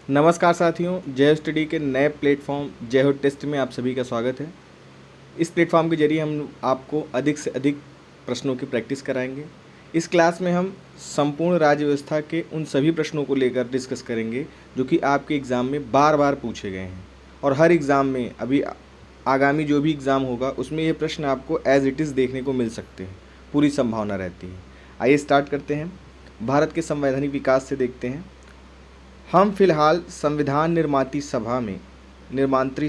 नमस्कार साथियों, जय हो स्टडी के नए प्लेटफॉर्म जय हो टेस्ट में आप सभी का स्वागत है। इस प्लेटफॉर्म के जरिए हम आपको अधिक से अधिक प्रश्नों की प्रैक्टिस कराएंगे। इस क्लास में हम संपूर्ण राज्य व्यवस्था के उन सभी प्रश्नों को लेकर डिस्कस करेंगे जो कि आपके एग्ज़ाम में बार बार पूछे गए हैं और हर एग्ज़ाम में अभी आगामी जो भी एग्ज़ाम होगा उसमें ये प्रश्न आपको एज इट इज़ देखने को मिल सकते हैं, पूरी संभावना रहती है। आइए स्टार्ट करते हैं। भारत के संवैधानिक विकास से देखते हैं। हम फिलहाल संविधान निर्मात्री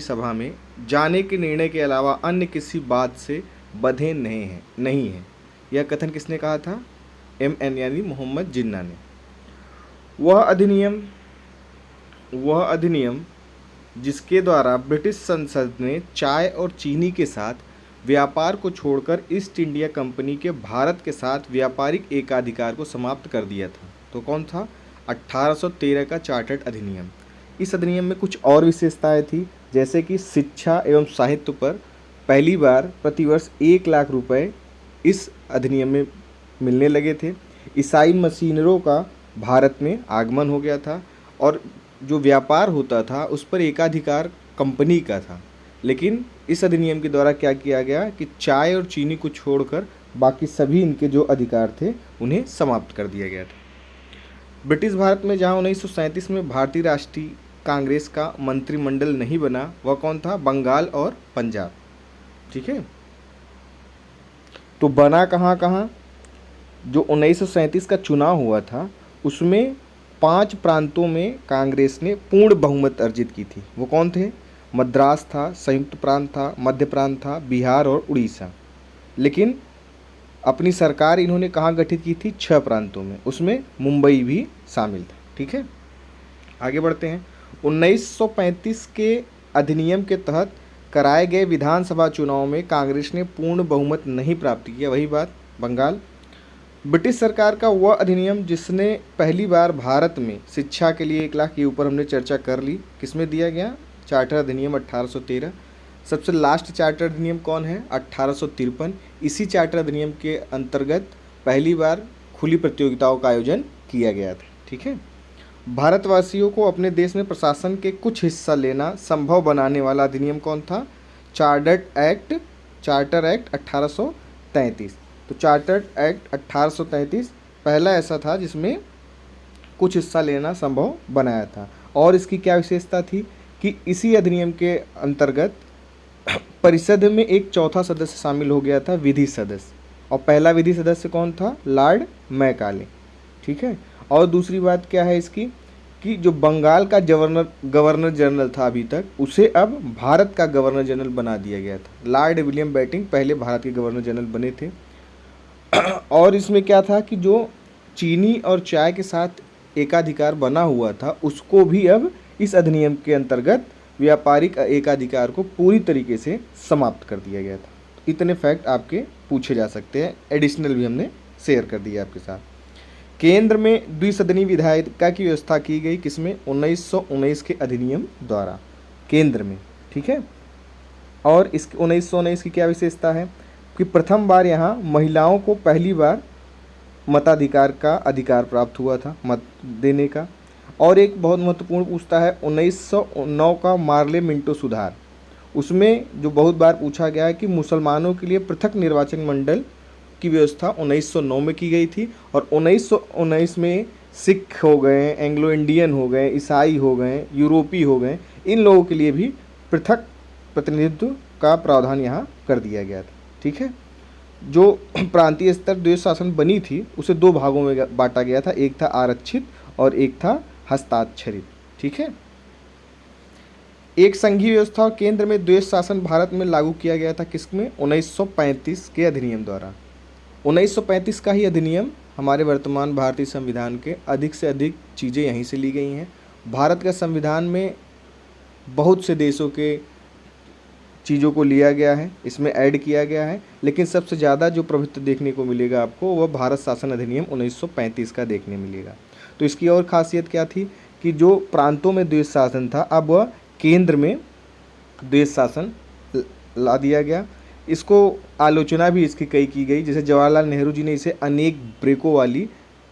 सभा में जाने के निर्णय के अलावा अन्य किसी बात से बंधे नहीं हैं। यह कथन किसने कहा था? MN यानी मोहम्मद जिन्ना ने। वह अधिनियम जिसके द्वारा ब्रिटिश संसद ने चाय और चीनी के साथ व्यापार को छोड़कर ईस्ट इंडिया कंपनी के भारत के साथ व्यापारिक एकाधिकार को समाप्त कर दिया था, तो कौन था? 1813 का चार्टर्ड अधिनियम। इस अधिनियम में कुछ और विशेषताएं थी, जैसे कि शिक्षा एवं साहित्य पर पहली बार प्रतिवर्ष 1 लाख रुपए इस अधिनियम में मिलने लगे थे। ईसाई मशीनरों का भारत में आगमन हो गया था और जो व्यापार होता था उस पर एकाधिकार कंपनी का था। लेकिन इस अधिनियम के द्वारा क्या किया गया कि चाय और चीनी को छोड़कर बाकी सभी इनके जो अधिकार थे उन्हें समाप्त कर दिया गया था। ब्रिटिश भारत में जहां 1937 में भारतीय राष्ट्रीय कांग्रेस का मंत्रिमंडल नहीं बना, वह कौन था? बंगाल और पंजाब। ठीक है, तो बना कहाँ कहाँ? जो 1937 का चुनाव हुआ था उसमें 5 प्रांतों में कांग्रेस ने पूर्ण बहुमत अर्जित की थी। वो कौन थे? मद्रास था, संयुक्त प्रांत था, मध्य प्रांत था, बिहार और उड़ीसा। लेकिन अपनी सरकार इन्होंने कहाँ गठित की थी? 6 प्रांतों में, उसमें मुंबई भी शामिल था। ठीक है, आगे बढ़ते हैं। 1935 के अधिनियम के तहत कराए गए विधानसभा चुनाव में कांग्रेस ने पूर्ण बहुमत नहीं प्राप्त किया। वही बात बंगाल। ब्रिटिश सरकार का वह अधिनियम जिसने पहली बार भारत में शिक्षा के लिए 1 लाख के ऊपर हमने चर्चा कर ली, किसमें दिया गया? चार्टर अधिनियम 1813। सबसे लास्ट चार्टर अधिनियम कौन है? 1853। इसी चार्टर अधिनियम के अंतर्गत पहली बार खुली प्रतियोगिताओं का आयोजन किया गया था। ठीक है, भारतवासियों को अपने देश में प्रशासन के कुछ हिस्सा लेना संभव बनाने वाला अधिनियम कौन था? Charter act 1833। तो चार्टर्ड एक्ट 1833 पहला ऐसा था जिसमें कुछ हिस्सा लेना संभव बनाया था। और इसकी क्या विशेषता थी कि इसी अधिनियम के अंतर्गत परिषद में एक चौथा सदस्य शामिल हो गया था, विधि सदस्य। और पहला विधि सदस्य कौन था? Lord Macaulay. ठीक है, और दूसरी बात क्या है इसकी कि जो बंगाल का गवर्नर जनरल था अभी तक, उसे अब भारत का गवर्नर जनरल बना दिया गया था। लॉर्ड विलियम बेंटिंक पहले भारत के गवर्नर जनरल बने थे। और इसमें क्या था कि जो चीनी और चाय के साथ एकाधिकार बना हुआ था उसको भी अब इस अधिनियम के अंतर्गत व्यापारिक एकाधिकार को पूरी तरीके से समाप्त कर दिया गया था। इतने फैक्ट आपके पूछे जा सकते हैं, एडिशनल भी हमने शेयर कर दिया आपके साथ। केंद्र में द्विसदनी विधायिका की व्यवस्था की गई, किसमें? 1919 के अधिनियम द्वारा केंद्र में। ठीक है, और इस 1919 की क्या विशेषता है कि प्रथम बार यहाँ महिलाओं को पहली बार मताधिकार का अधिकार प्राप्त हुआ था, मत देने का। और एक बहुत महत्वपूर्ण पूछता है 1909 का मार्ले मिंटो सुधार। उसमें जो बहुत बार पूछा गया है कि मुसलमानों के लिए पृथक निर्वाचन मंडल की व्यवस्था 1909 में की गई थी और 1919 में सिख हो गए, एंग्लो इंडियन हो गए, ईसाई हो गए, यूरोपी हो गए, इन लोगों के लिए भी पृथक प्रतिनिधित्व का प्रावधान यहाँ कर दिया गया था। ठीक है, जो प्रांतीय स्तर द्वैध शासन बनी थी उसे 2 भागों में बांटा गया था, एक था आरक्षित और एक था हस्ताक्षरित। ठीक है, एक संघीय व्यवस्था और केंद्र में द्वैध शासन भारत में लागू किया गया था, किसमें? 1935 के अधिनियम द्वारा। 1935 का ही अधिनियम हमारे वर्तमान भारतीय संविधान के अधिक से अधिक चीज़ें यहीं से ली गई हैं। भारत का संविधान में बहुत से देशों के चीज़ों को लिया गया है, इसमें ऐड किया गया है, लेकिन सबसे ज़्यादा जो प्रभुत्व देखने को मिलेगा आपको वह भारत शासन अधिनियम 1935 का देखने मिलेगा। तो इसकी और खासियत क्या थी कि जो प्रांतों में द्वैध शासन था अब वह केंद्र में द्वैध शासन ला दिया गया। इसको आलोचना भी इसकी कई की गई, जैसे जवाहरलाल नेहरू जी ने इसे अनेक ब्रेकों वाली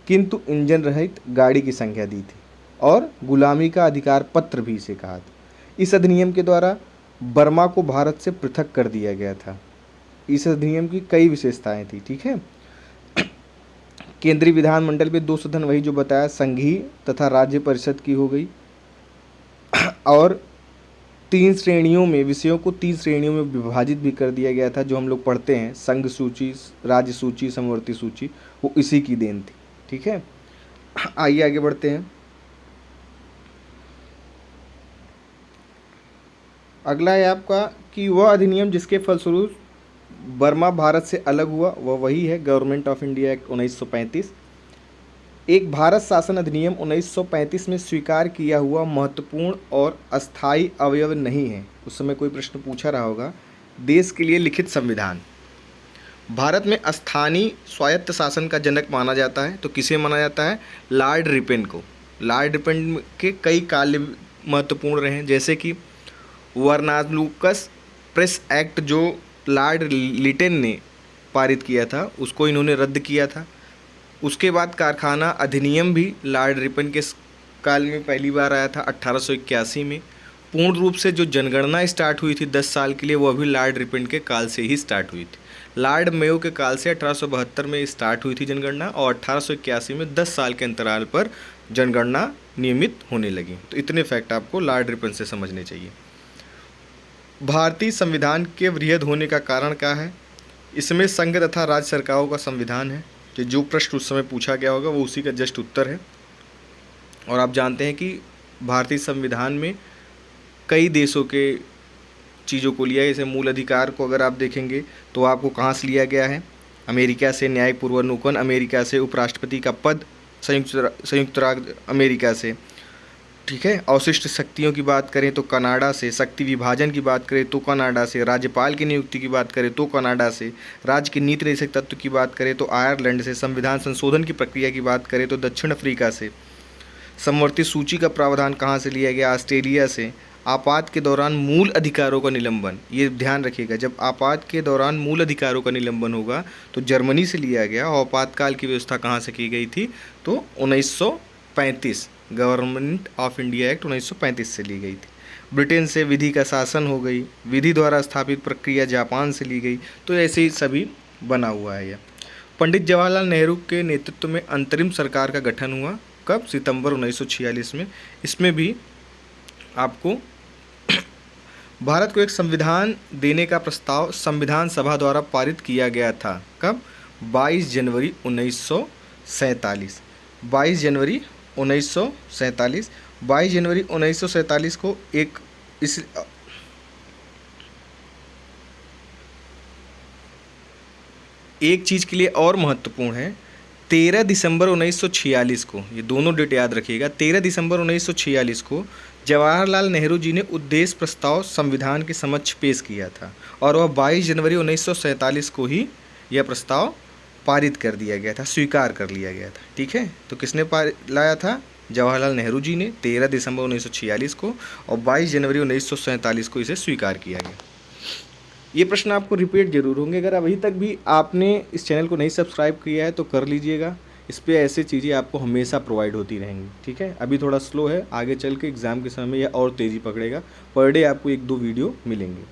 किंतु इंजन रहित गाड़ी की संज्ञा दी थी और गुलामी का अधिकार पत्र भी इसे कहा था। इस अधिनियम के द्वारा बर्मा को भारत से पृथक कर दिया गया था। इस अधिनियम की कई विशेषताएं थी, ठीक है। केंद्रीय विधानमंडल में 2 सदन, वही जो बताया, संघीय तथा राज्य परिषद की हो गई, और 3 श्रेणियों में, विषयों को 3 श्रेणियों में विभाजित भी कर दिया गया था, जो हम लोग पढ़ते हैं, संघ सूची, राज्य सूची, समवर्ती सूची, वो इसी की देन थी, ठीक है। आइए आगे बढ़ते हैं। अगला है आपका कि वह अधिनियम जिसके फलस्वरूप बर्मा भारत से अलग हुआ, वह वही है गवर्नमेंट ऑफ इंडिया एक्ट 1935। एक भारत शासन अधिनियम 1935 में स्वीकार किया हुआ महत्वपूर्ण और अस्थायी अवयव नहीं है। उस समय कोई प्रश्न पूछा रहा होगा। देश के लिए लिखित संविधान। भारत में स्थानीय स्वायत्त शासन का जनक माना जाता है, तो किसे माना जाता है? लॉर्ड रिपन को। लॉर्ड रिपन के कई कार्य महत्वपूर्ण रहे, जैसे कि वर्नालुकस प्रेस एक्ट जो लॉर्ड लिटन ने पारित किया था, उसको इन्होंने रद्द किया था। उसके बाद कारखाना अधिनियम भी लॉर्ड रिपन के काल में पहली बार आया था 1881 में। पूर्ण रूप से जो जनगणना स्टार्ट हुई थी 10 साल के लिए, वो भी लॉर्ड रिपन के काल से ही स्टार्ट हुई थी। लॉर्ड मेयो के काल से 1872 में स्टार्ट हुई थी जनगणना, और 1881 में 10 साल के अंतराल पर जनगणना नियमित होने लगी। तो इतने फैक्ट आपको लॉर्ड रिपन से समझने चाहिए। भारतीय संविधान के वृहद होने का कारण क्या है? इसमें संघ तथा राज्य सरकारों का संविधान है। कि जो प्रश्न उस समय पूछा गया होगा वो उसी का जस्ट उत्तर है। और आप जानते हैं कि भारतीय संविधान में कई देशों के चीज़ों को लिया है। जैसे मूल अधिकार को अगर आप देखेंगे तो आपको कहाँ से लिया गया है? अमेरिका से न्यायिक पूर्वानुकूलन, अमेरिका से उपराष्ट्रपति का पद, संयुक्त राज्य अमेरिका से, ठीक है। अवशिष्ट शक्तियों की बात करें तो कनाडा से, शक्ति विभाजन की बात करें तो कनाडा से, राज्यपाल की नियुक्ति की बात करें तो कनाडा से, राज्य के नीति निर्देशक तत्व की बात करें तो आयरलैंड से, संविधान संशोधन की प्रक्रिया की बात करें तो दक्षिण अफ्रीका से, समवर्ती सूची का प्रावधान कहाँ से लिया गया? ऑस्ट्रेलिया से। आपात के दौरान मूल अधिकारों का निलंबन, ये ध्यान रखिएगा, जब आपात के दौरान मूल अधिकारों का निलंबन होगा तो जर्मनी से लिया गया। और आपातकाल की व्यवस्था कहाँ से की गई थी? तो 1935, गवर्नमेंट ऑफ इंडिया एक्ट 1935 से ली गई थी। ब्रिटेन से विधि का शासन हो गई, विधि द्वारा स्थापित प्रक्रिया जापान से ली गई। तो ऐसे ही सभी बना हुआ है यह। पंडित जवाहरलाल नेहरू के नेतृत्व में अंतरिम सरकार का गठन हुआ, कब? सितंबर 1946 में। इसमें भी आपको भारत को एक संविधान देने का प्रस्ताव संविधान सभा द्वारा पारित किया गया था, कब? 22 जनवरी 1947। 22 जनवरी 1947। 22 जनवरी 1947 को एक चीज़ के लिए और महत्वपूर्ण है। 13 दिसंबर 1946 को, ये दोनों डेट याद रखिएगा, 13 दिसंबर 1946 को जवाहरलाल नेहरू जी ने उद्देश्य प्रस्ताव संविधान के समक्ष पेश किया था, और वह 22 जनवरी 1947 को ही यह प्रस्ताव पारित कर दिया गया था, स्वीकार कर लिया गया था, ठीक है। तो किसने लाया था? जवाहरलाल नेहरू जी ने 13 दिसंबर 1946 को, और 22 जनवरी 1947 को इसे स्वीकार किया गया। ये प्रश्न आपको रिपीट जरूर होंगे। अगर अभी तक भी आपने इस चैनल को नहीं सब्सक्राइब किया है तो कर लीजिएगा। इस पर ऐसे चीज़ें आपको हमेशा प्रोवाइड होती रहेंगी, ठीक है। अभी थोड़ा स्लो है, आगे चल के एग्ज़ाम के समय में यह और तेज़ी पकड़ेगा। पर डे आपको 1-2 वीडियो मिलेंगे।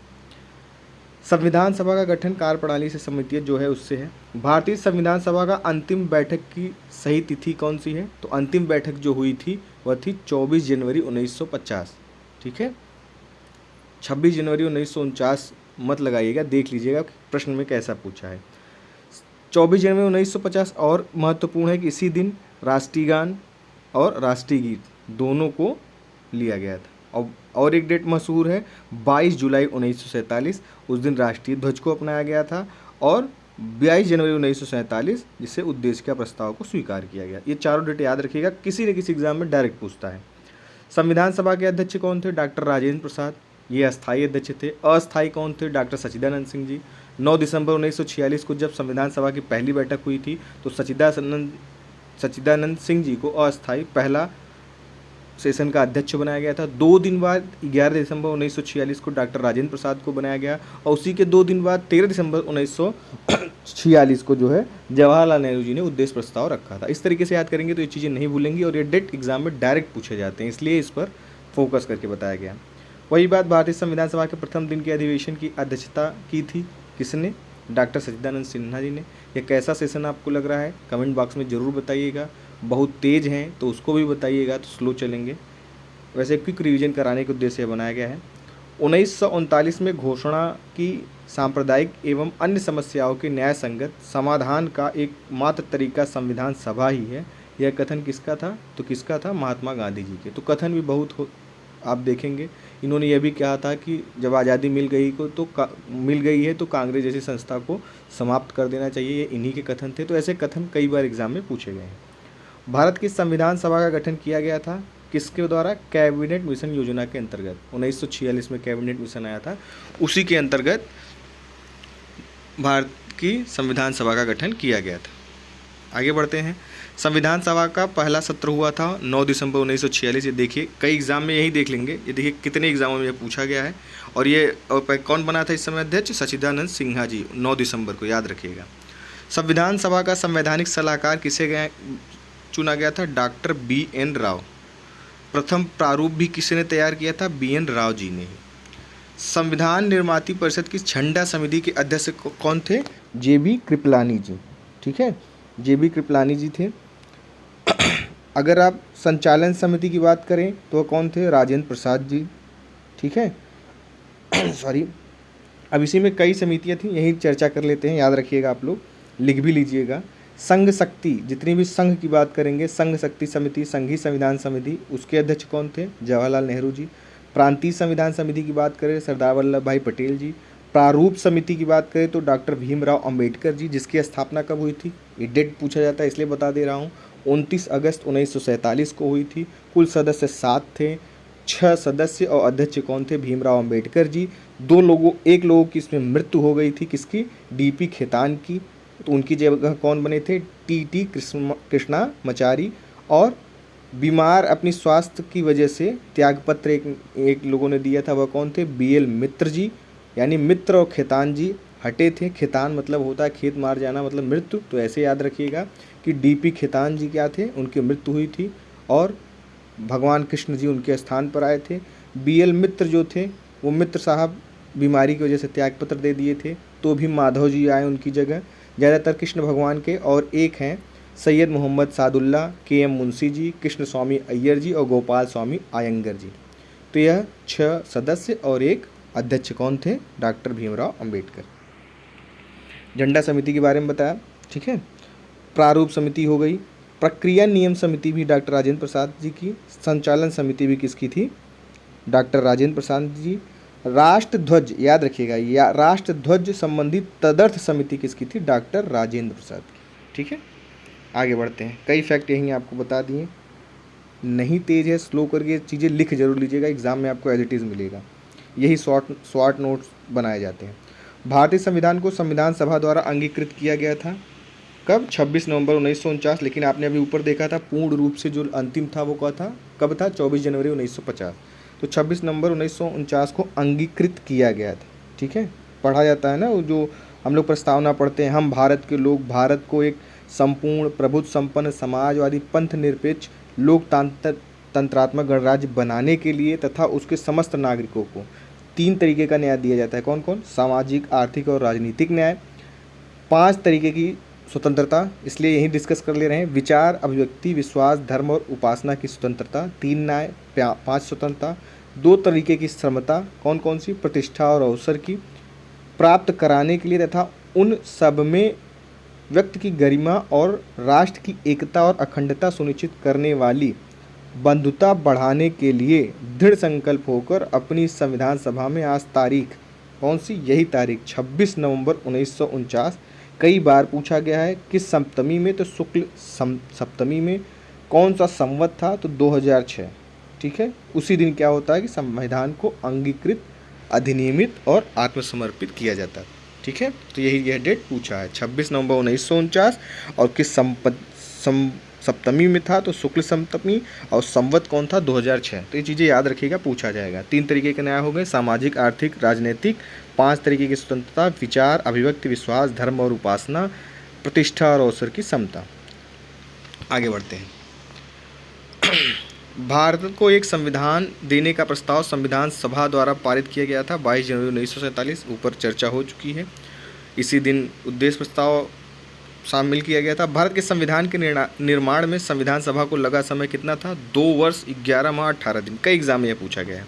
संविधान सभा का गठन कार्यप्रणाली से संबंधित जो है उससे है। भारतीय संविधान सभा का अंतिम बैठक की सही तिथि कौन सी है? तो अंतिम बैठक जो हुई थी वह थी 24 जनवरी 1950, ठीक है। 26 जनवरी 1949 मत लगाइएगा, देख लीजिएगा प्रश्न में कैसा पूछा है। 24 जनवरी 1950 और महत्वपूर्ण है कि इसी दिन राष्ट्रीय गान और राष्ट्रीय गीत दोनों को लिया गया था। और एक डेट मशहूर है 22 जुलाई 1947, उस दिन राष्ट्रीय ध्वज को अपनाया गया था। और 22 जनवरी 1947 जिससे उद्देश्य का प्रस्ताव को स्वीकार किया गया। ये चारों डेट याद रखिएगा, किसी न किसी एग्जाम में डायरेक्ट पूछता है। संविधान सभा के अध्यक्ष कौन थे? डॉक्टर राजेंद्र प्रसाद, ये अस्थायी अध्यक्ष थे। अस्थायी कौन थे? डॉक्टर सच्चिदानंद सिंह जी। 9 दिसंबर 1946 को जब संविधान सभा की पहली बैठक हुई थी तो सच्चिदानंद सिंह जी को अस्थायी पहला सेशन का अध्यक्ष बनाया गया था। 2 दिन बाद 11 दिसंबर 1946 को डॉक्टर राजेंद्र प्रसाद को बनाया गया और उसी के 2 दिन बाद 13 दिसंबर 1946 को जो है जवाहरलाल नेहरू जी ने उद्देश्य प्रस्ताव रखा था। इस तरीके से याद करेंगे तो ये चीज़ें नहीं भूलेंगी और ये डेट एग्जाम में डायरेक्ट पूछे जाते हैं, इसलिए इस पर फोकस करके बताया गया। वही बात, भारतीय संविधान सभा के प्रथम दिन के अधिवेशन की अध्यक्षता की थी किसने? डॉक्टर सच्चिदानंद सिन्हा जी ने। यह कैसा सेशन आपको लग रहा है कमेंट बॉक्स में ज़रूर बताइएगा। बहुत तेज़ हैं तो उसको भी बताइएगा, तो स्लो चलेंगे। वैसे क्विक रिवीजन कराने के उद्देश्य से बनाया गया है। 1939 में घोषणा की सांप्रदायिक एवं अन्य समस्याओं के न्याय संगत समाधान का एकमात्र तरीका संविधान सभा ही है। यह कथन किसका था? तो किसका था? महात्मा गांधी जी के। तो कथन भी बहुत आप देखेंगे। इन्होंने यह भी कहा था कि जब आज़ादी मिल गई है तो कांग्रेस जैसी संस्था को समाप्त कर देना चाहिए। ये इन्हीं के कथन थे। तो ऐसे कथन कई बार एग्जाम में पूछे गए हैं। भारत की संविधान सभा का गठन किया गया था किसके द्वारा? कैबिनेट मिशन योजना के अंतर्गत। 1946 में कैबिनेट मिशन आया था, उसी के अंतर्गत भारत की संविधान सभा का गठन किया गया था। आगे बढ़ते हैं। संविधान सभा का पहला सत्र हुआ था 9 दिसंबर 1946। ये देखिए, कई एग्जाम में यही देख लेंगे। ये देखिए कितने एग्जामों में ये पूछा गया है। और ये कौन बना था इस समय अध्यक्ष? सच्चिदानंद सिन्हा जी। 9 दिसंबर को याद रखिएगा। संविधान सभा का संवैधानिक सलाहकार किसे चुना गया था? Doctor BN Rao. प्रथम प्रारूप भी किसी ने तैयार किया था? BN राव जी ने। संविधान निर्माती परिषद की झंडा समिति के अध्यक्ष कौन थे? JB कृपलानी जी। ठीक है, JB कृपलानी जी थे। अगर आप संचालन समिति की बात करें तो वह कौन थे? राजेंद्र प्रसाद जी। ठीक है सॉरी, अब इसी में कई समितियां थी, यही चर्चा कर लेते हैं। याद रखिएगा, आप लोग लिख भी लीजिएगा। संघ शक्ति, जितनी भी संघ की बात करेंगे, संघ शक्ति समिति, संघीय संविधान समिति, उसके अध्यक्ष कौन थे? जवाहरलाल नेहरू जी। प्रांतीय संविधान समिति की बात करें, सरदार वल्लभ भाई पटेल जी। प्रारूप समिति की बात करें तो डॉक्टर भीमराव अंबेडकर जी, जिसकी स्थापना कब हुई थी? ये डेट पूछा जाता है इसलिए बता दे रहा हूँ। 29 अगस्त 1947 को हुई थी। कुल सदस्य 7 थे। 6 सदस्य और अध्यक्ष कौन थे? भीमराव अंबेडकर जी। एक लोगों की इसमें मृत्यु हो गई थी। किसकी? DP खेतान की। तो उनकी जगह कौन बने थे? TT कृष्णामाचारी। और बीमार अपनी स्वास्थ्य की वजह से त्यागपत्र एक लोगों ने दिया था, वह कौन थे? BL मित्र जी। यानी मित्र और खेतान जी हटे थे। खेतान मतलब होता है खेत मार जाना, मतलब मृत्यु। तो ऐसे याद रखिएगा कि DP खेतान जी क्या थे? उनकी मृत्यु हुई थी और भगवान कृष्ण जी उनके स्थान पर आए थे। BL मित्र जो थे, वो मित्र साहब बीमारी की वजह से त्यागपत्र दे दिए थे, तो भी माधव जी आए उनकी जगह। ज़्यादातर कृष्ण भगवान के, और एक हैं सैयद मोहम्मद सादुल्ला, KM मुंशी जी, कृष्ण स्वामी अय्यर जी और गोपाल स्वामी आयंगर जी। तो यह 6 सदस्य और एक अध्यक्ष कौन थे? डॉक्टर भीमराव अंबेडकर। झंडा समिति के बारे में बताया। ठीक है, प्रारूप समिति हो गई। प्रक्रिया नियम समिति भी डॉक्टर राजेंद्र प्रसाद जी की। संचालन समिति भी किसकी थी? डॉक्टर राजेंद्र प्रसाद जी। राष्ट्र ध्वज, याद रखिएगा, या राष्ट्र ध्वज संबंधी तदर्थ समिति किसकी थी? डॉक्टर राजेंद्र प्रसाद की। ठीक है, आगे बढ़ते हैं। कई फैक्ट यहीं आपको बता दिए। नहीं तेज है, स्लो करके चीज़ें लिख जरूर लीजिएगा, एग्जाम में आपको एज इट इज़ मिलेगा। यही शॉर्ट नोट्स बनाए जाते हैं। भारतीय संविधान को संविधान सभा द्वारा अंगीकृत किया गया था कब? 26 नवंबर 1949। लेकिन आपने अभी ऊपर देखा था पूर्ण रूप से जो अंतिम था वो कब था? 24 जनवरी 1950। तो 26 नवंबर 1949 को अंगीकृत किया गया था। ठीक है, पढ़ा जाता है ना, वो जो हम लोग प्रस्तावना पढ़ते हैं, हम भारत के लोग भारत को एक संपूर्ण प्रभुत्व संपन्न समाजवादी पंथ निरपेक्ष लोकतंत्रात्मक गणराज्य बनाने के लिए तथा उसके समस्त नागरिकों को 3 तरीके का न्याय दिया जाता है। कौन कौन? सामाजिक, आर्थिक और राजनीतिक न्याय। 5 तरीके की स्वतंत्रता, इसलिए यही डिस्कस कर ले रहे हैं। विचार, अभिव्यक्ति, विश्वास, धर्म और उपासना की स्वतंत्रता। 3 न्याय, 5 स्वतंत्रता। 2 तरीके की श्रमता, कौन कौन सी? प्रतिष्ठा और अवसर की प्राप्त कराने के लिए तथा उन सब में व्यक्ति की गरिमा और राष्ट्र की एकता और अखंडता सुनिश्चित करने वाली बंधुता बढ़ाने के लिए दृढ़ संकल्प होकर अपनी संविधान सभा में आज तारीख, कौन सी? यही तारीख 26 नवंबर 1949। कई बार पूछा गया है किस सप्तमी में? तो शुक्ल सप्तमी में। कौन सा संवत था? तो 2006। ठीक है, उसी दिन क्या होता है कि संविधान को अंगीकृत, अधिनियमित और आत्मसमर्पित किया जाता है। ठीक है, तो यह डेट पूछा है 26 नवंबर 1949। और किस सप्तमी में था तो शुक्ल सप्तमी, और संवत कौन था 2006। तो ये चीज़ें याद रखिएगा, पूछा जाएगा। 3 तरीके के न्याय हो गए, सामाजिक, आर्थिक, राजनीतिक। 5 तरीके की स्वतंत्रता, विचार, अभिव्यक्ति, विश्वास, धर्म और उपासना, प्रतिष्ठा और अवसर की समता। आगे बढ़ते हैं। भारत को एक संविधान देने का प्रस्ताव संविधान सभा द्वारा पारित किया गया था 22 जनवरी 1947। ऊपर चर्चा हो चुकी है। इसी दिन उद्देश्य प्रस्ताव शामिल किया गया था। भारत के संविधान के निर्माण में संविधान सभा को लगा समय कितना था? 2 वर्ष 11 माह 18 दिन। कई एग्जाम में यह पूछा गया है।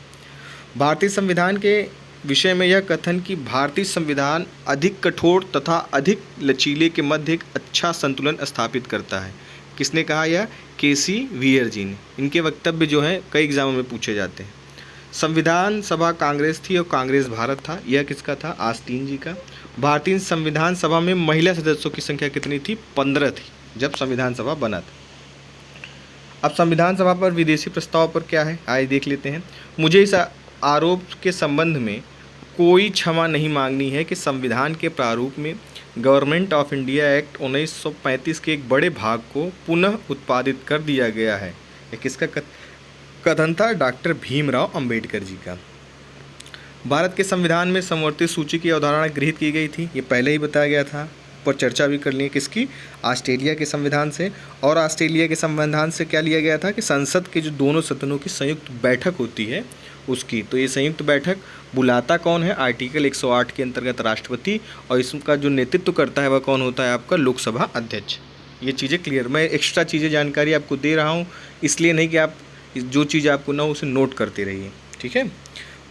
भारतीय संविधान के विषय में यह कथन कि भारतीय संविधान अधिक कठोर तथा अधिक लचीले के मध्य एक अच्छा संतुलन स्थापित करता है। किसने कहा यह? केसी वीयर जी ने। इनके वक्तव्य जो हैं कई एग्जामों में पूछे जाते हैं। संविधान सभा कांग्रेस थी और कांग्रेस भारत था। यह किसका था? आस्तीन जी का। भारतीय संविधान सभा में महिला सदस्यों की संख्या कितनी थी? 15 थी जब संविधान सभा बना था। अब संविधान सभा पर विदेशी प्रस्ताव पर क्या है, आइए देख लेते हैं। मुझे इस आरोप के संबंध में कोई क्षमा नहीं मांगनी है कि संविधान के प्रारूप में गवर्नमेंट ऑफ इंडिया एक्ट 1935 के एक बड़े भाग को पुनः उत्पादित कर दिया गया है। यह किसका कथन था? डॉक्टर भीमराव अंबेडकर जी का। भारत के संविधान में समवर्ती सूची की अवधारणा गृहीत की गई थी। ये पहले ही बताया गया था, पर चर्चा भी कर ली है। किसकी? ऑस्ट्रेलिया के संविधान से। और ऑस्ट्रेलिया के संविधान से क्या लिया गया था कि संसद के जो दोनों सदनों की संयुक्त बैठक होती है उसकी। तो ये संयुक्त बैठक बुलाता कौन है? आर्टिकल 108 के अंतर्गत राष्ट्रपति, और इसका जो नेतृत्व करता है वह कौन होता है? आपका लोकसभा अध्यक्ष। ये चीज़ें क्लियर। मैं एक्स्ट्रा चीज़ें जानकारी आपको दे रहा हूँ, इसलिए नहीं कि आप जो चीज़ आपको ना उसे नोट करते रहिए, ठीक है।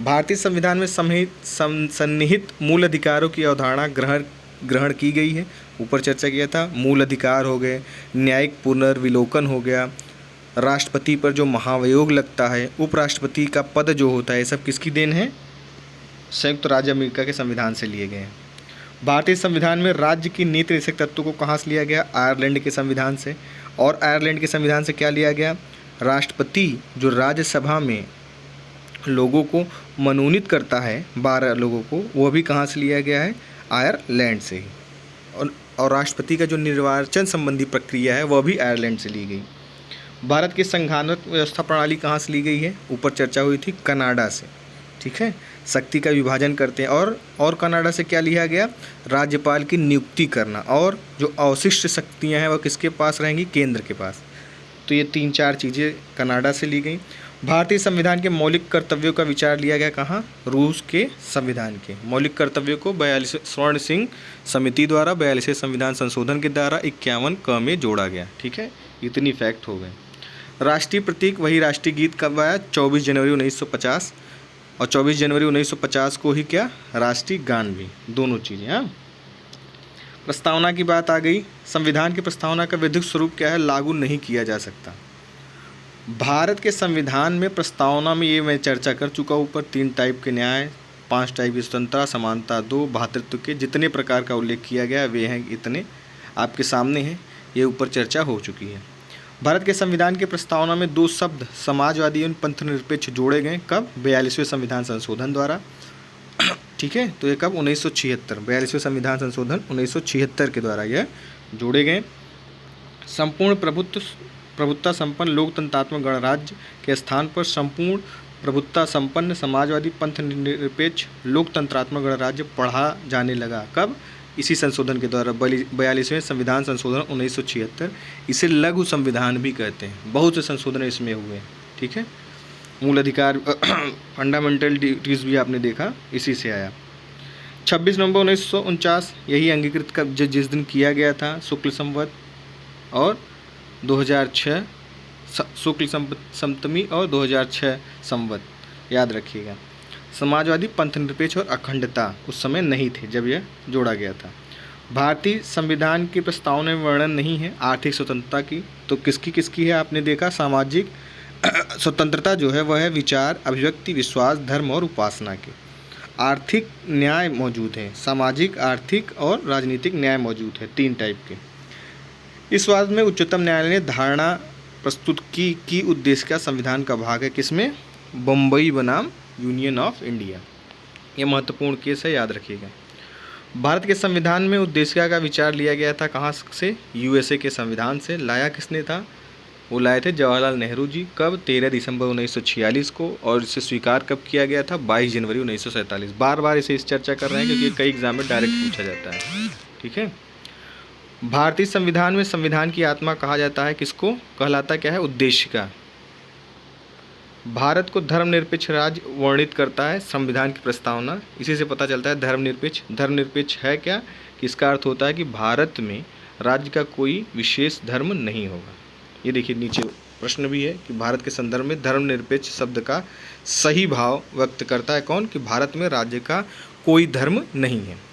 भारतीय संविधान में सन्निहित मूल अधिकारों की अवधारणा ग्रहण की गई है। ऊपर चर्चा किया था। मूल अधिकार हो गए, न्यायिक पुनर्विलोकन हो गया, राष्ट्रपति पर जो महाभियोग लगता है, उपराष्ट्रपति का पद जो होता है, ये सब किसकी देन है? संयुक्त राज्य अमेरिका के संविधान से लिए गए हैं। भारतीय संविधान में राज्य की नीति निर्देशक तत्व को कहाँ से लिया गया? आयरलैंड के संविधान से। और आयरलैंड के संविधान से क्या लिया गया? राष्ट्रपति जो राज्यसभा में लोगों को मनोनीत करता है, 12 लोगों को, वह भी कहाँ से लिया गया है? आयरलैंड से ही। और राष्ट्रपति का जो निर्वाचन संबंधी प्रक्रिया है वह भी आयरलैंड से ली गई। भारत की संघात्मक व्यवस्था प्रणाली कहाँ से ली गई है? ऊपर चर्चा हुई थी, कनाडा से, ठीक है। शक्ति का विभाजन करते हैं। और कनाडा से क्या लिया गया? राज्यपाल की नियुक्ति करना, और जो अवशिष्ट शक्तियाँ हैं वह किसके पास रहेंगी? केंद्र के पास। तो ये 3-4 चीज़ें कनाडा से ली गई। भारतीय संविधान के मौलिक कर्तव्यों का विचार लिया गया कहाँ? रूस के संविधान के मौलिक कर्तव्यों को 42 स्वर्ण सिंह समिति द्वारा 42वें संविधान संशोधन के द्वारा 51 क में जोड़ा गया, ठीक है। इतनी फैक्ट हो गए। राष्ट्रीय प्रतीक वही राष्ट्रीय गीत कब आया? 24 जनवरी 1950। और 24 जनवरी 1950 को ही क्या? राष्ट्रीय गान भी। दोनों चीज़ें। हाँ, प्रस्तावना की बात आ गई। संविधान की प्रस्तावना का विधिक स्वरूप क्या है? लागू नहीं किया जा सकता। भारत के संविधान में प्रस्तावना में, ये मैं चर्चा कर चुका हूँ ऊपर, 3 टाइप के न्याय, 5 टाइप की स्वतंत्रता, समानता 2, भातृत्व के जितने प्रकार का उल्लेख किया गया वे हैं, इतने आपके सामने हैं। ये ऊपर चर्चा हो चुकी है। भारत के संविधान की प्रस्तावना में 2 शब्द समाजवादी और पंथनिरपेक्ष जोड़े गए। कब? 42वें संविधान संशोधन द्वारा, ठीक है। तो ये कब? 1976। 42वें संविधान संशोधन 1976 के द्वारा यह जोड़े गए। संपूर्ण प्रभुत्ता संपन्न लोकतंत्रात्मक गणराज्य के स्थान पर संपूर्ण प्रभुत्ता संपन्न समाजवादी पंथनिरपेक्ष लोकतंत्रात्मक गणराज्य पढ़ा जाने लगा। कब? इसी संशोधन के द्वारा, 42वें संविधान संशोधन 1976। इसे लघु संविधान भी कहते हैं। बहुत से संशोधन इसमें हुए, ठीक है। मूल अधिकार फंडामेंटल ड्यूटीज भी आपने देखा, इसी से आया। 26 नवंबर 1949 यही अंगीकृत जिस दिन किया गया था, शुक्ल संवत, और 2006 शुक्ल सप्तमी और 2006 संवत, याद रखिएगा। समाजवादी पंथनिरपेक्ष और अखंडता उस समय नहीं थे जब यह जोड़ा गया था। भारतीय संविधान की प्रस्तावना में वर्णन नहीं है आर्थिक स्वतंत्रता की। तो किसकी है? आपने देखा, सामाजिक स्वतंत्रता जो है वह है विचार, अभिव्यक्ति, विश्वास, धर्म और उपासना के। आर्थिक न्याय मौजूद है, सामाजिक, आर्थिक और राजनीतिक न्याय मौजूद है, 3 टाइप के। इस वाद में उच्चतम न्यायालय ने धारणा प्रस्तुत की उद्देश्य का संविधान का भाग है किसमें? बम्बई बनाम यूनियन ऑफ इंडिया। यह महत्वपूर्ण केस है, याद रखिएगा। भारत के संविधान में उद्देशिका का विचार लिया गया था कहाँ से? यूएसए के संविधान से। लाया किसने था? वो लाए थे जवाहरलाल नेहरू जी। कब? 13 दिसंबर 1946 को। और इसे स्वीकार कब किया गया था? 22 जनवरी 1947। बार बार इसे इस चर्चा कर रहे हैं क्योंकि कई एग्जाम में डायरेक्ट पूछा जाता है। ठीक है। भारतीय संविधान में संविधान की आत्मा कहा जाता है किसको? कहलाता क्या है? उद्देशिका। भारत को धर्मनिरपेक्ष राज्य वर्णित करता है संविधान की प्रस्तावना। इसी से पता चलता है धर्मनिरपेक्ष। धर्मनिरपेक्ष है क्या? कि इसका अर्थ होता है कि भारत में राज्य का कोई विशेष धर्म नहीं होगा। ये देखिए नीचे प्रश्न भी है कि भारत के संदर्भ में धर्मनिरपेक्ष शब्द का सही भाव व्यक्त करता है कौन? कि भारत में राज्य का कोई धर्म नहीं है।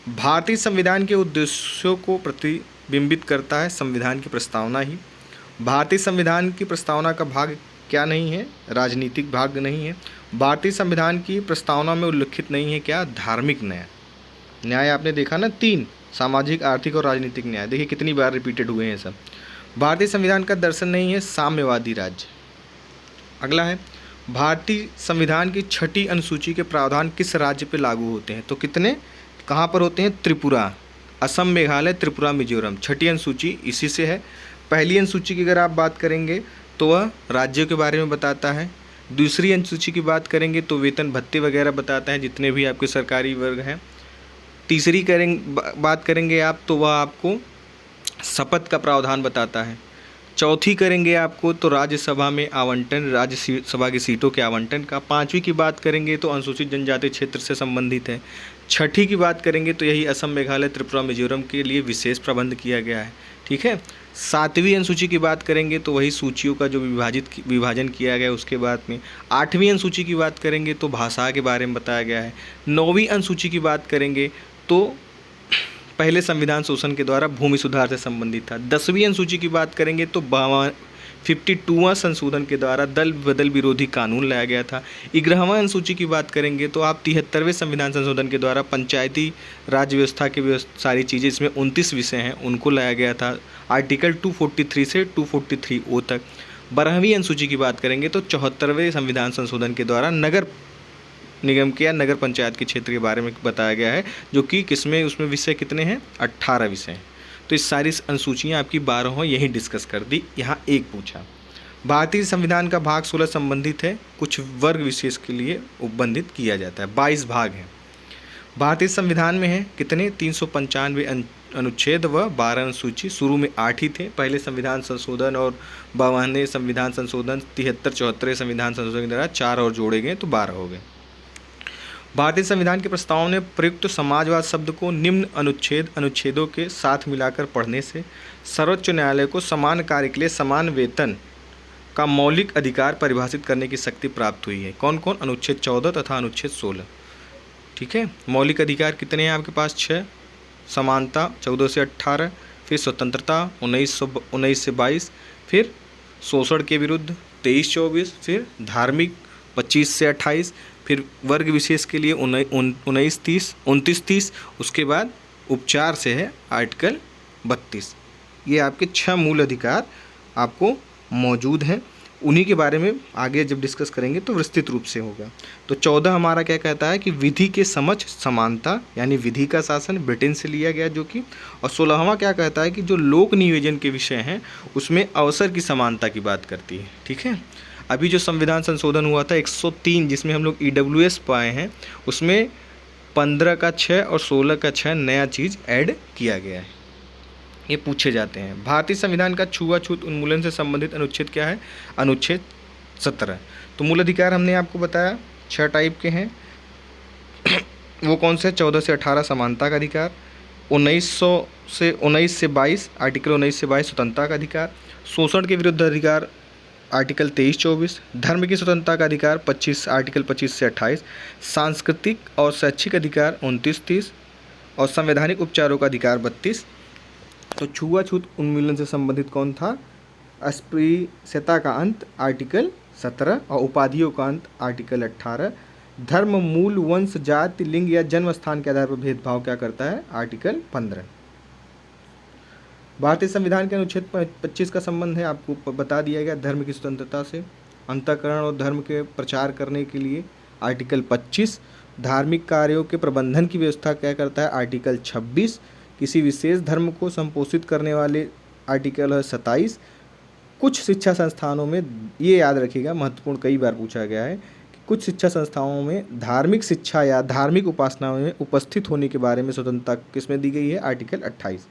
भारतीय संविधान के उद्देश्यों को प्रतिबिंबित करता है संविधान की प्रस्तावना ही। भारतीय संविधान की प्रस्तावना का भाग क्या नहीं है? राजनीतिक भाग नहीं है। भारतीय संविधान की प्रस्तावना में उल्लिखित नहीं है क्या? धार्मिक न्याय। न्याय आपने देखा ना, 3, सामाजिक, आर्थिक और राजनीतिक न्याय। देखिए कितनी बार रिपीटेड हुए हैं सब। भारतीय संविधान का दर्शन नहीं है साम्यवादी राज्य। अगला है भारतीय संविधान की 6ठी अनुसूची के प्रावधान किस राज्य पे लागू होते हैं? तो कितने, कहाँ पर होते हैं? त्रिपुरा, असम, मेघालय, त्रिपुरा, मिजोरम। 6ठी अनुसूची इसी से है। पहली अनुसूची की अगर आप बात करेंगे तो वह राज्यों के बारे में बताता है। दूसरी अनुसूची की बात करेंगे तो वेतन भत्ते वगैरह बताता है जितने भी आपके सरकारी वर्ग हैं। तीसरी बात करेंगे आप तो वह आपको शपथ का प्रावधान बताता है। चौथी करेंगे आपको तो राज्यसभा में आवंटन, राज्यसभा की सीटों के आवंटन का। 5वीं की बात करेंगे तो अनुसूचित जनजाति क्षेत्र से संबंधित है। 6ठी की बात करेंगे तो यही असम, मेघालय, त्रिपुरा, मिजोरम के लिए विशेष प्रबंध किया गया है। ठीक है। 7वीं अनुसूची की बात करेंगे तो वही सूचियों का जो विभाजन किया गया उसके बाद में। 8वीं अनुसूची की बात करेंगे तो भाषा के बारे में बताया गया है। 9वीं अनुसूची की बात करेंगे तो पहले संविधान शोषण के द्वारा भूमि सुधार से संबंधित था। 10वीं अनुसूची की बात करेंगे तो 52वां संशोधन के द्वारा दल बदल विरोधी कानून लाया गया था। 11वां अनुसूची की बात करेंगे तो आप 73वें संविधान संशोधन के द्वारा पंचायती राज व्यवस्था की सारी चीज़ें, इसमें 29 विषय हैं, उनको लाया गया था। आर्टिकल 243 से 243O तक। 12वीं अनुसूची की बात करेंगे तो 74वें संविधान संशोधन के द्वारा नगर निगम के या नगर पंचायत के क्षेत्र के बारे में बताया गया है, जो कि किसमें, उसमें विषय कितने हैं? 18 विषय हैं। तो इस सारी अनुसूचियाँ आपकी 12 यहीं डिस्कस कर दी। यहाँ एक पूछा, भारतीय संविधान का भाग 16 संबंधित है, कुछ वर्ग विशेष के लिए उपबंधित किया जाता है। 22 भाग हैं भारतीय संविधान में। है कितने? 395 अनुच्छेद व 12 अनुसूची। शुरू में 8 ही थे। पहले संविधान संशोधन और 52वें संविधान संशोधन, 73, 74वें संविधान संशोधन के द्वारा 4 और जोड़े गए तो 12 हो गए। भारतीय संविधान के प्रस्ताव में प्रयुक्त समाजवाद शब्द को निम्न अनुच्छेदों के साथ मिलाकर पढ़ने से सर्वोच्च न्यायालय को समान कार्य के लिए समान वेतन का मौलिक अधिकार परिभाषित करने की शक्ति प्राप्त हुई है। कौन कौन? अनुच्छेद 14 तथा अनुच्छेद 16। ठीक है। मौलिक अधिकार कितने हैं आपके पास? 6। समानता 14 से 18, फिर स्वतंत्रता 19 से 22, फिर शोषण के विरुद्ध 23-24, फिर धार्मिक 25 से 28, फिर वर्ग विशेष के लिए 29-30, उसके बाद उपचार से है आर्टिकल 32। ये आपके 6 मूल अधिकार आपको मौजूद हैं। उन्हीं के बारे में आगे जब डिस्कस करेंगे तो विस्तृत रूप से होगा। तो 14 हमारा क्या कहता है कि विधि के समक्ष समानता, यानी विधि का शासन ब्रिटेन से लिया गया जो कि, और 16वां क्या कहता है कि जो लोक नियोजन के विषय हैं उसमें अवसर की समानता की बात करती है। ठीक है। अभी जो संविधान संशोधन हुआ था 103, जिसमें हम लोग EWS पाए हैं, उसमें 15 का 6 और 16 का 6 नया चीज़ ऐड किया गया है। ये पूछे जाते हैं। भारतीय संविधान का छुआछूत उन्मूलन से संबंधित अनुच्छेद क्या है? अनुच्छेद 17। तो मूल अधिकार हमने आपको बताया 6 टाइप के हैं। वो कौन से? 14 से 18 समानता का अधिकार, 19 से 22 आर्टिकल 19 से 22 स्वतंत्रता का अधिकार, शोषण के विरुद्ध अधिकार आर्टिकल 23-24, धर्म की स्वतंत्रता का अधिकार 25 आर्टिकल 25 से 28, सांस्कृतिक और शैक्षिक अधिकार 29-30 और संवैधानिक उपचारों का अधिकार 32। तो छुआछूत उन्मूलन से संबंधित कौन था? अस्पृश्यता का अंत आर्टिकल 17 और उपाधियों का अंत आर्टिकल 18। धर्म, मूल, वंश, जाति, लिंग या जन्म स्थान के आधार पर भेदभाव क्या करता है? आर्टिकल 15। भारतीय संविधान के अनुच्छेद 25 का संबंध है, आपको बता दिया गया, धर्म की स्वतंत्रता से। अंतःकरण और धर्म के प्रचार करने के लिए आर्टिकल 25। धार्मिक कार्यों के प्रबंधन की व्यवस्था क्या करता है, आर्टिकल 26। किसी विशेष धर्म को संपोषित करने वाले आर्टिकल है 27। कुछ शिक्षा संस्थानों में, ये याद रखिएगा महत्वपूर्ण, कई बार पूछा गया है कि कुछ शिक्षा संस्थाओं में धार्मिक शिक्षा या धार्मिक उपासनाओं में उपस्थित होने के बारे में स्वतंत्रता किसमें दी गई है, आर्टिकल 28।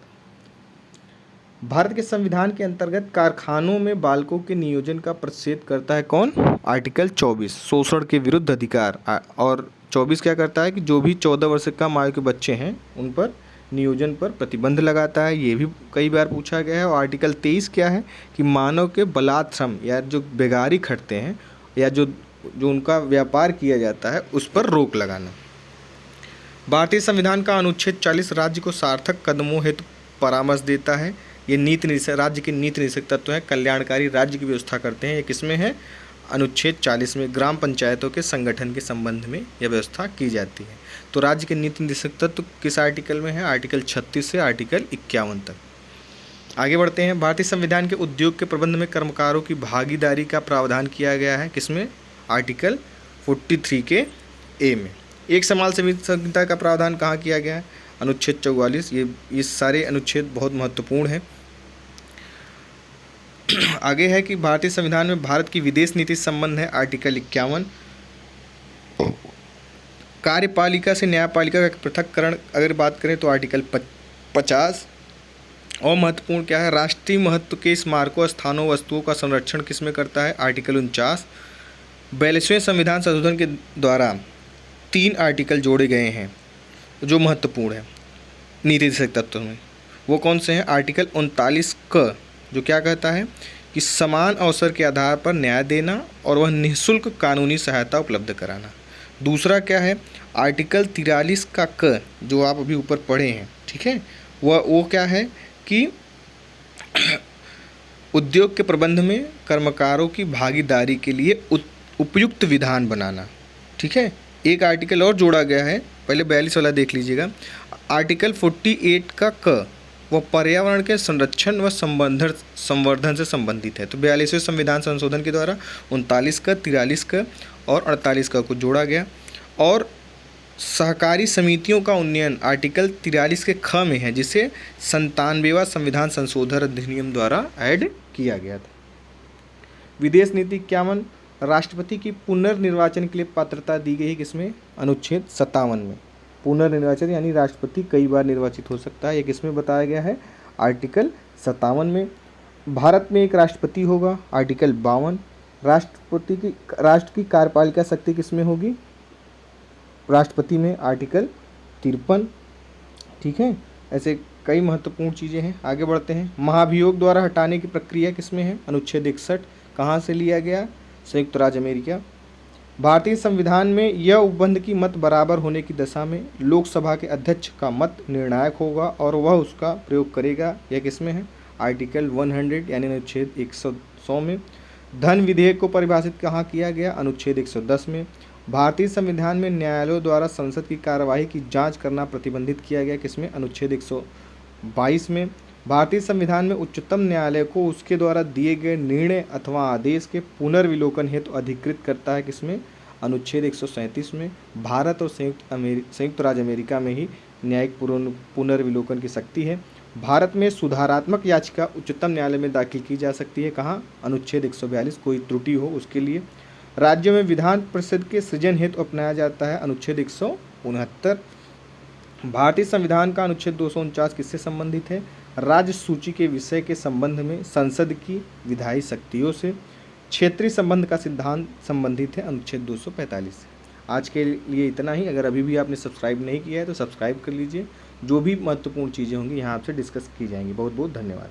भारत के संविधान के अंतर्गत कारखानों में बालकों के नियोजन का प्रतिषेध करता है कौन, आर्टिकल 24, शोषण के विरुद्ध अधिकार। और 24 क्या करता है कि जो भी 14 वर्ष से कम आयु के बच्चे हैं उन पर नियोजन पर प्रतिबंध लगाता है, ये भी कई बार पूछा गया है। और आर्टिकल 23 क्या है कि मानव के बलात्श्रम या जो बेगारी खटते हैं या जो उनका व्यापार किया जाता है उस पर रोक लगाना। भारतीय संविधान का अनुच्छेद 40 राज्य को सार्थक कदमों हेतु परामर्श देता है। ये नीति निर्देशक, राज्य के नीति निर्देशक तत्व है, कल्याणकारी राज्य की व्यवस्था करते हैं। ये किसमें है, अनुच्छेद 40 में ग्राम पंचायतों के संगठन के संबंध में यह व्यवस्था की जाती है। तो राज्य के नीति निर्देशक तत्व किस आर्टिकल में है, आर्टिकल 36 से आर्टिकल 51 तक। आगे बढ़ते हैं। भारतीय संविधान के उद्योग के प्रबंध में कर्मकारों की भागीदारी का प्रावधान किया गया है, किसमें, आर्टिकल 43 के ए में। एक समान संहिता का प्रावधान कहाँ किया गया है, अनुच्छेद 44। ये सारे अनुच्छेद बहुत महत्वपूर्ण हैं। आगे है कि भारतीय संविधान में भारत की विदेश नीति संबंध है, आर्टिकल 51। कार्यपालिका से न्यायपालिका का पृथक्करण अगर बात करें तो आर्टिकल 50। और महत्वपूर्ण क्या है, राष्ट्रीय महत्व के स्मारकों, स्थानों, वस्तुओं का संरक्षण किसमें करता है, आर्टिकल 49। 42वें संविधान संशोधन के द्वारा 3 आर्टिकल जोड़े गए हैं जो महत्वपूर्ण है नीति निर्देशक तत्व में। वो कौन से हैं, आर्टिकल 39 क जो क्या कहता है कि समान अवसर के आधार पर न्याय देना और वह निःशुल्क कानूनी सहायता उपलब्ध कराना। दूसरा क्या है, आर्टिकल 43 का क जो आप अभी ऊपर पढ़े हैं, ठीक है, वो क्या है कि उद्योग के प्रबंध में कर्मकारों की भागीदारी के लिए उपयुक्त विधान बनाना, ठीक है। एक आर्टिकल और जोड़ा गया है, पहले 42 वाला देख लीजिएगा, आर्टिकल 48 का क वह पर्यावरण के संरक्षण व संवर्धन से संबंधित है। तो 42वें संविधान संशोधन के द्वारा 39 का, 43 का और 48 का को जोड़ा गया। और सहकारी समितियों का उन्नयन आर्टिकल 43 के ख में है, जिसे 97वां संविधान संशोधन अधिनियम द्वारा ऐड किया गया था। विदेश नीति 51, राष्ट्रपति की पुनर्निर्वाचन के लिए पात्रता दी गई है, किसमें, अनुच्छेद 57 में। पुनर्निर्वाचन यानी राष्ट्रपति कई बार निर्वाचित हो सकता है, ये किसमें बताया गया है, आर्टिकल 57 में। भारत में एक राष्ट्रपति होगा, आर्टिकल 52। राष्ट्र की कार्यपालिका शक्ति किसमें होगी, राष्ट्रपति में, आर्टिकल 53, ठीक है। ऐसे कई महत्वपूर्ण चीज़ें हैं। आगे बढ़ते हैं। महाभियोग द्वारा हटाने की प्रक्रिया किसमें है, अनुच्छेद 61। कहाँ से लिया गया, संयुक्त राज्य अमेरिका। भारतीय संविधान में यह उपबंध की मत बराबर होने की दशा में लोकसभा के अध्यक्ष का मत निर्णायक होगा और वह उसका प्रयोग करेगा, यह किसमें है, आर्टिकल 100 यानी अनुच्छेद 100 में। धन विधेयक को परिभाषित कहाँ किया गया, अनुच्छेद 110 में। भारतीय संविधान में न्यायालयों द्वारा संसद की कार्यवाही की जांच करना प्रतिबंधित किया गया, किसमें, अनुच्छेद 122 में। भारतीय संविधान में उच्चतम न्यायालय को उसके द्वारा दिए गए निर्णय अथवा आदेश के पुनर्विलोकन हेतु अधिकृत करता है, किसमें, अनुच्छेद 137 में। भारत और संयुक्त राज्य अमेरिका में ही न्यायिक पुनर्विलोकन की शक्ति है। भारत में सुधारात्मक याचिका उच्चतम न्यायालय में दाखिल की जा सकती है, कहाँ, अनुच्छेद 142, कोई त्रुटि हो उसके लिए। राज्यों में विधान परिषद के सृजन हेतु अपनाया जाता है, अनुच्छेद 169। भारतीय संविधान का अनुच्छेद 249 किससे संबंधित है, राज्य सूची के विषय के संबंध में संसद की विधायी शक्तियों से। क्षेत्रीय संबंध का सिद्धांत संबंधित है अनुच्छेद 245 से। आज के लिए इतना ही। अगर अभी भी आपने सब्सक्राइब नहीं किया है तो सब्सक्राइब कर लीजिए। जो भी महत्वपूर्ण चीज़ें होंगी यहाँ आपसे डिस्कस की जाएंगी। बहुत बहुत धन्यवाद।